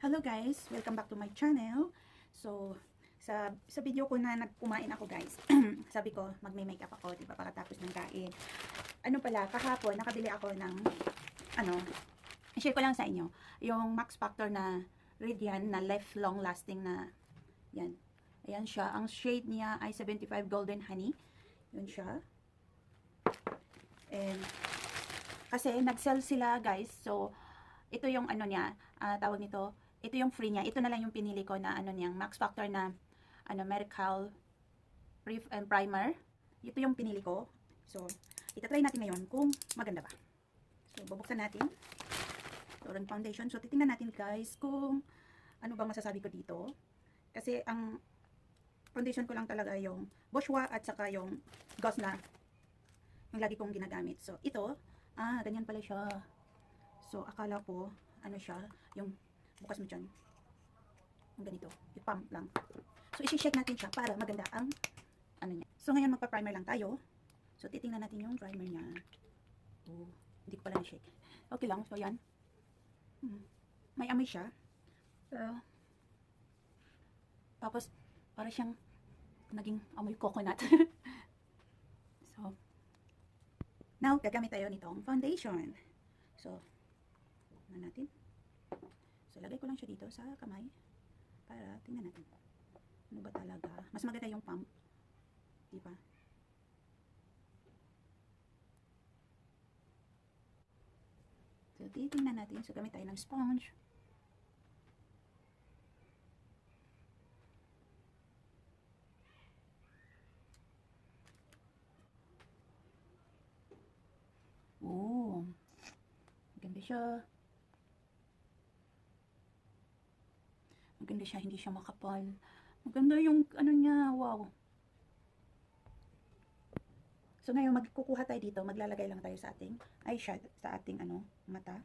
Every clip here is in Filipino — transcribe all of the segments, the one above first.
Hello guys! Welcome back to my channel. So, sa video ko na nagkumain ako guys, sabi ko magme-makeup ako, diba, pagkatapos ng kain. Ano pala, kahapon nakabili ako ng, share ko lang sa inyo, yung Max Factor na Radiant na long lasting na, yan. Ayan siya, ang shade niya ay 75 Golden Honey. Yun siya. And, kasi nag-sell sila guys, so, ito yung ano niya, tawag nito, ito yung free niya. Ito na lang yung pinili ko na ano niyang Max Factor na Miracle Brief and Primer. Ito yung pinili ko. So, itatry natin ngayon kung maganda ba. So, bubuksan natin. So, yung foundation. So, titingnan natin guys kung ano bang masasabi ko dito. Kasi ang foundation ko lang talaga yung Boschwa at saka yung gloss na yung lagi kong ginagamit. So, ito, ganyan pala siya. So, akala ko, ano siya, yung bukas mo dyan. Yung ganito. I-pump lang. So, isi-shake natin siya para maganda ang ano niya. So, ngayon magpa-primer lang tayo. So, titingnan natin yung primer niya. Oh, hindi ko pala na-shake. Okay lang. So, yan. May amoy siya. Tapos, para siyang naging amoy coconut. So, now, gagamit tayo nitong foundation. So, tingnan natin. So, lagay ko lang siya dito sa kamay para tingnan natin. Ano ba talaga? Mas maganda yung pump. Diba? So, titingnan natin. So, gamit tayo ng sponge. Oh, maganda siya. Maganda siya, hindi siya makapal. Maganda yung ano niya, wow. So ngayon magkukuha tayo dito, maglalagay lang tayo sa ating eyeshadow, sa ating mata.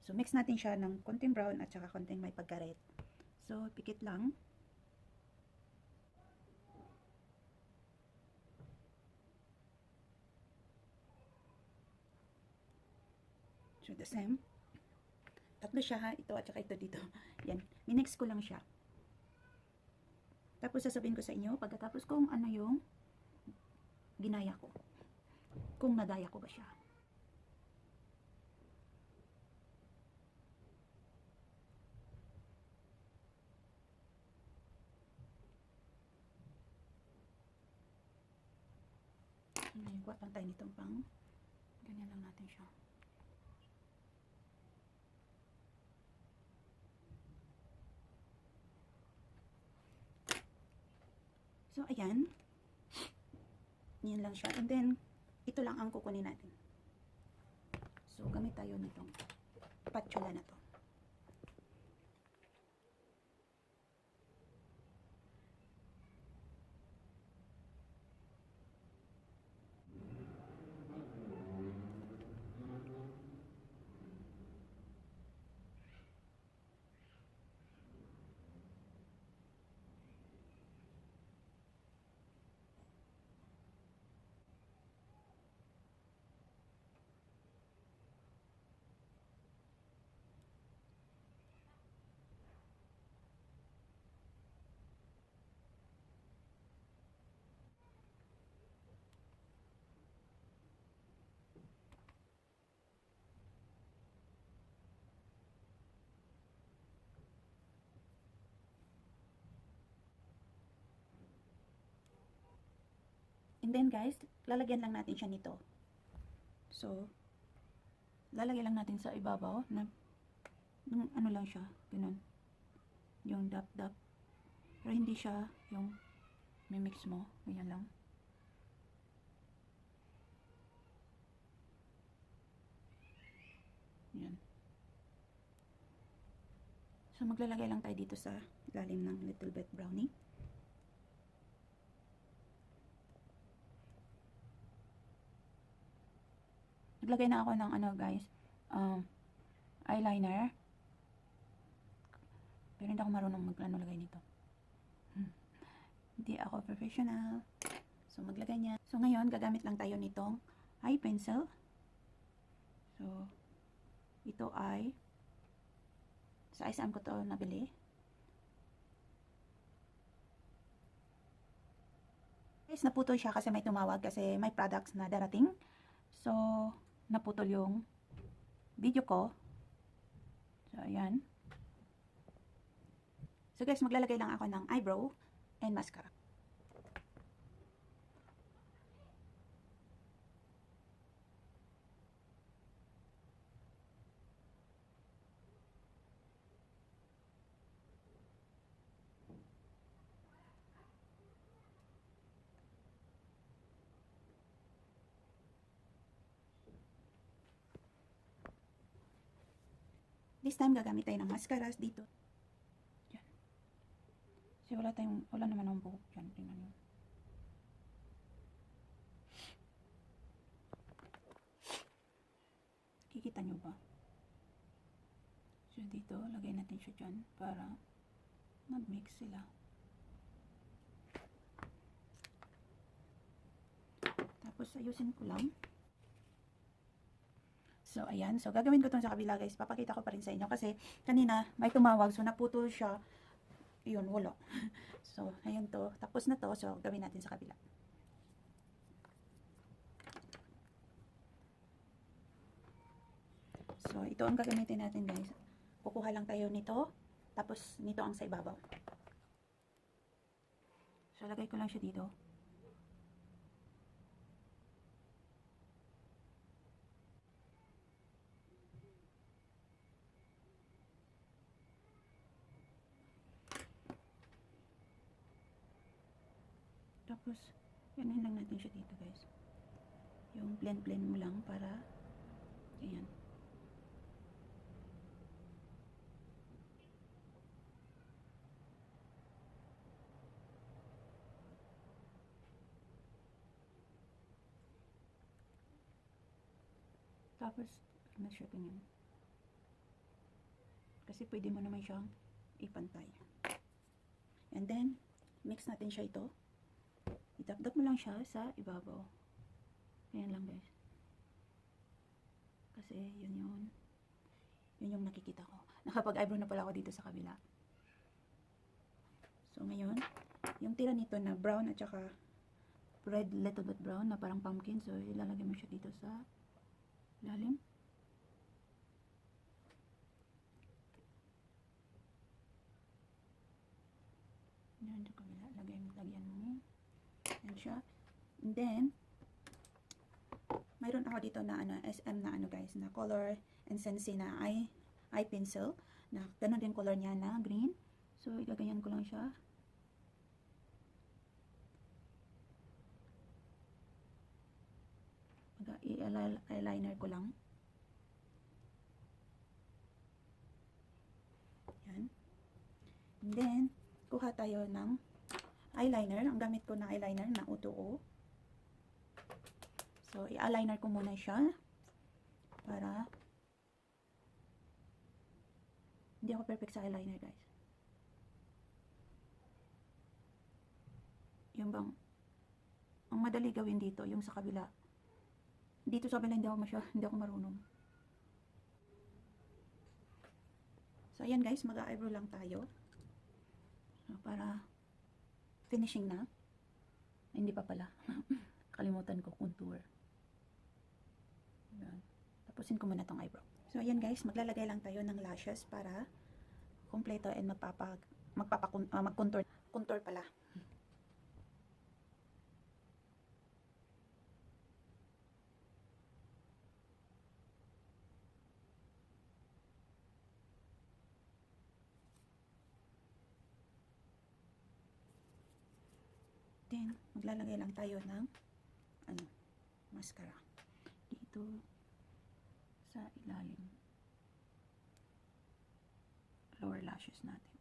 So mix natin siya ng konting brown at saka konting may pagka-red. So pikit lang. So the same. Tatlo siya ha, ito at saka ito dito. Yan, minix ko lang siya. Tapos sasabihin ko sa inyo, pagkatapos kung ano yung ginaya ko. Kung nagaya ko ba siya. Ngayon, kuha lang tayo nitong pang. Ganyan lang natin siya. So, ayan. Yan lang siya. And then, ito lang ang kukunin natin. So, gamit tayo nitong spatula na to. And then guys, lalagyan lang natin siya nito. So, lalagyan lang natin sa ibabaw na yung ano lang siya, ganun. Yung dap-dap. Pero hindi siya yung mimix mo. Ganyan lang. Yan. So, maglalagay lang tayo dito sa ilalim ng little bit brownie. Naglagay na ako ng guys, eyeliner. Pero hindi ako marunong maglagay nito. Hindi ako professional. So, maglagay niya. So, ngayon, gagamit lang tayo nitong eye pencil. So, ito ay Sa SM ko to nabili. Guys, naputol siya kasi may tumawag kasi may products na darating. So, naputol yung video ko. So, ayan. So guys, maglalagay lang ako ng eyebrow and mascara. This time, gagamit tayo ng mascaras dito. Diyan. Kasi wala naman ang buhok dyan. Tingnan nyo. Kikita nyo ba? So, dito, lagay natin siya dyan para mag-mix sila. Tapos, ayusin ko lang. So, ayan. So, gagawin ko itong sa kabila, guys. Papakita ko pa rin sa inyo kasi kanina may tumawag. So, naputol siya. Yun, wala. So, ayan to. Tapos na to. So, gawin natin sa kabila. So, ito ang gagamitin natin, guys. Kukuha lang tayo nito. Tapos, nito ang sa ibabaw. So, lagay ko lang siya dito. Tapos, yanin lang natin siya dito, guys. Yung blend-blend mo lang para, ayan. Tapos, mas siya ganyan. Kasi pwede mo naman siyang ipantay. And then, mix natin siya ito. Idapdap mo lang siya sa ibabaw. Ayan lang, guys. Kasi, yun yung nakikita ko. Nakapag-eyebrow na pala ako dito sa kabila. So, ngayon, yung tira nito na brown at saka red little bit brown na parang pumpkin. So, ilalagay mo siya dito sa lalim. Yan, sa kabila. Lagyan mo. Yan siya. And then, mayroon ako dito na SM na guys, na color and sensi na eye pencil. Na ganun din color niya na green. So, igaganyan ko lang siya. I-eyeliner ko lang. Yan. And then, kuha tayo ng eyeliner. Ang gamit ko na eyeliner na O2O. So, i-eyeliner ko muna siya para hindi ako perfect sa eyeliner, guys. Yung bang ang madali gawin dito, yung sa kabila. Dito sa kabila hindi ako marunong. So, ayan guys, mag-eyebrow lang tayo. So, para finishing na. Ay, hindi pa pala. Kalimutan ko, contour. Ayan. Tapusin ko muna tong eyebrow. So, ayan guys, maglalagay lang tayo ng lashes para kompleto and mag-contour. Contour pala. Then, maglalagay lang tayo ng mascara dito sa ilalim, lower lashes natin.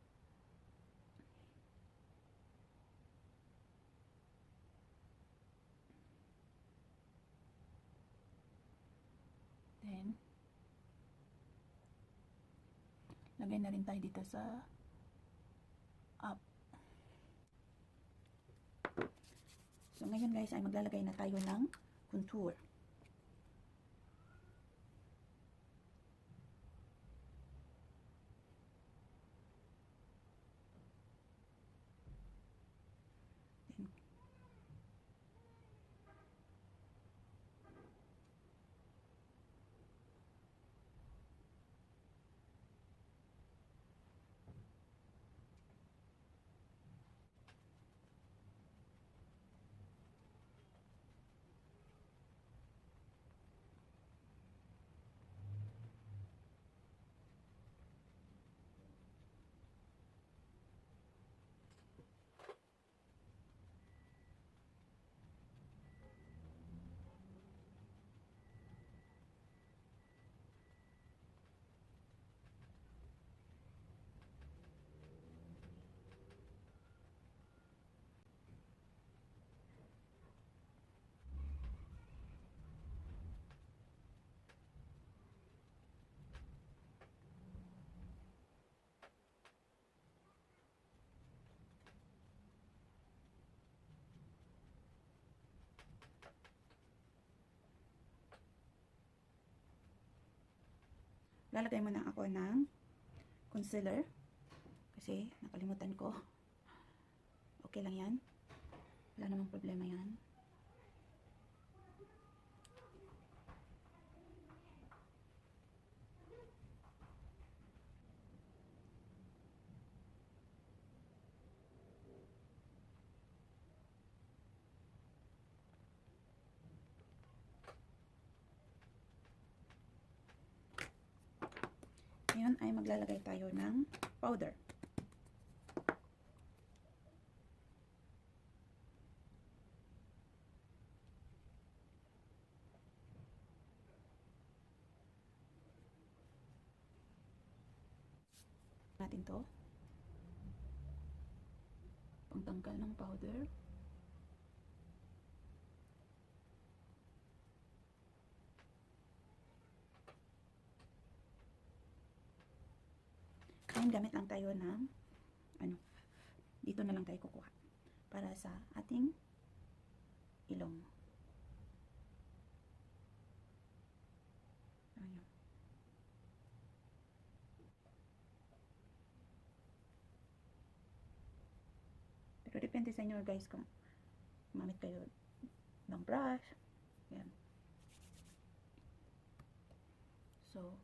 Then, lagay na rin tayo dito sa up. So, ngayon guys, ay maglalagay na tayo ng contour. lalagay muna ako ng concealer. Kasi nakalimutan ko. Okay lang yan. Wala namang problema yan. Ngayon ay maglalagay tayo ng powder. Natin to. Pangtanggal ng powder. Ngayon gamit lang tayo ng dito na lang tayo kukuha para sa ating ilong. Ayan. Pero depende sa inyo guys kung gumamit kayo ng brush. Ayan. So,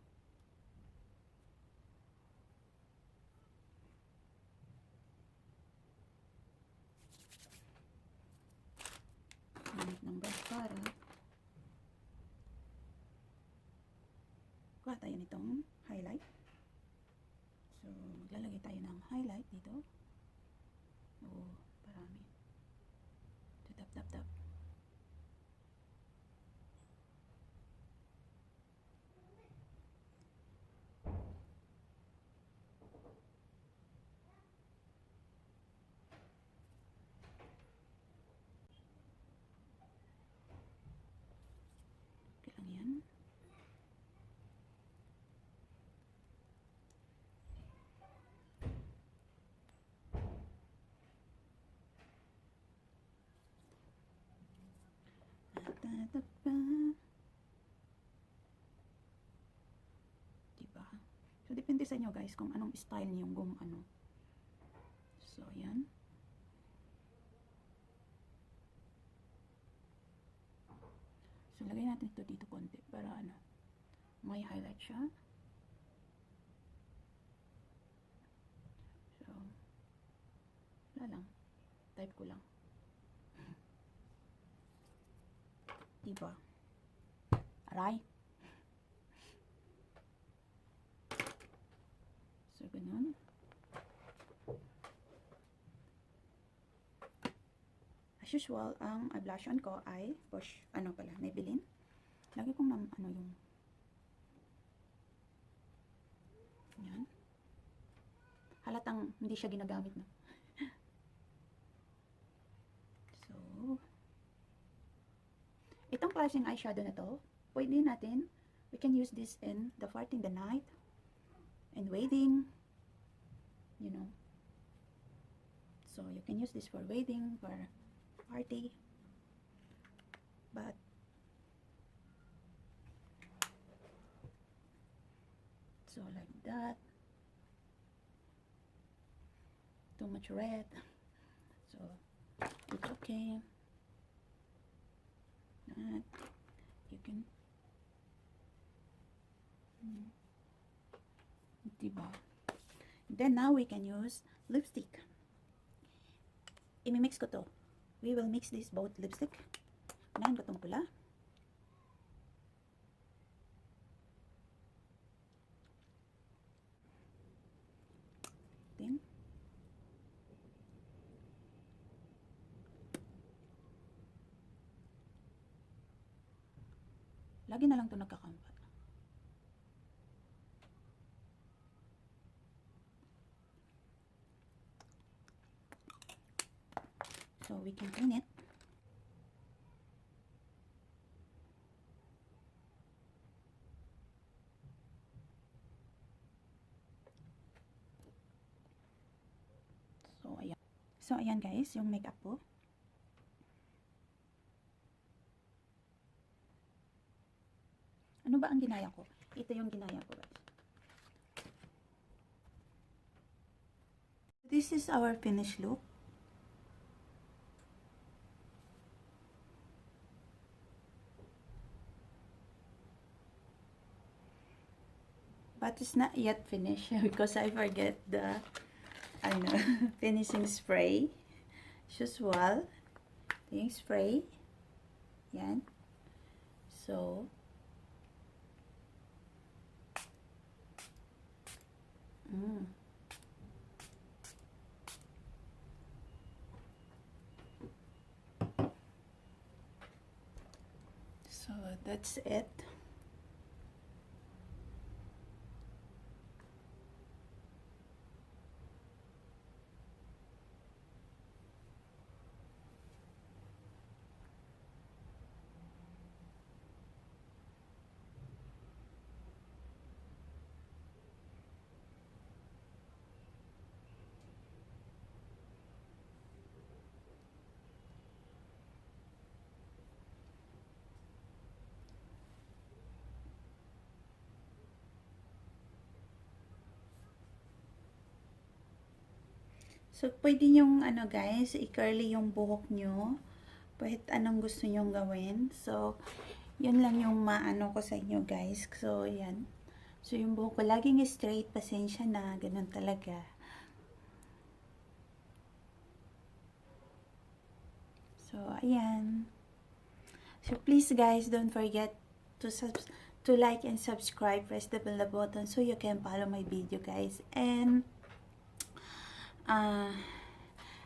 gamit ng brush para kuha tayo nitong highlight. So, maglalagay tayo ng highlight dito. Oo, parami. Tap, tap, tap. Okay lang yan. Diba? So, depende sa inyo guys kung anong style niyo kung ano. So, yan. So, lagay natin ito dito konti para may highlight siya. So, wala lang. Type ko lang. Diba? Aray. So, ganun. As usual, ang blush on ko ay push, Maybelline. Lagi kong yung yan. Halatang hindi siya ginagamit na. So, itong klaseng eyeshadow na to, pwede natin, we can use this in the party in the night, and wedding, you know. So, you can use this for wedding, for party, but so like that, too much red, so it's okay. That you can, diba? Then now we can use lipstick. Imimix ko to. We will mix this both lipstick. Unahin ko itong pula. Then, lagi na lang ito nagkakampat. So, we can clean it. So, ayan. So, ayan guys, yung makeup po. Ano ba ang ginaya ko? Ito yung ginaya ko guys. this is our finished look. But it's not yet finished because I forget the finishing spray. As usual, yung spray. Yan. So, so that's it. So, pwede nyong, guys, i-curly yung buhok nyo. Pwede anong gusto nyong gawin. So, yun lang yung maano ko sa inyo, guys. So, yan. So, yung buhok ko laging straight. Pasensya na. Ganun talaga. So, ayan. So, please, guys, don't forget to like and subscribe. Press the bell button so you can follow my video, guys. And,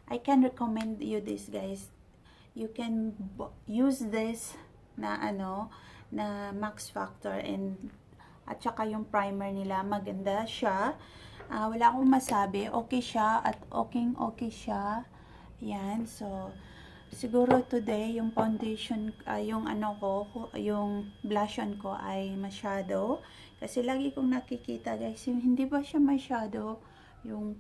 I can recommend you this, guys. You can use this na na Max Factor and at saka yung primer nila, maganda siya. Wala akong masabi, okay siya at okay siya. Yan, so siguro today yung foundation, yung yung blush on ko ay masyado. Kasi lagi kong nakikita, guys, yung hindi ba siya masyado yung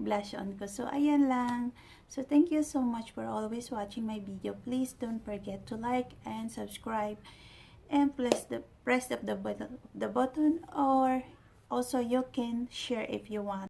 blush on ko. So, ayan lang. So, thank you so much for always watching my video. Please don't forget to like and subscribe and press the button, or also you can share if you want.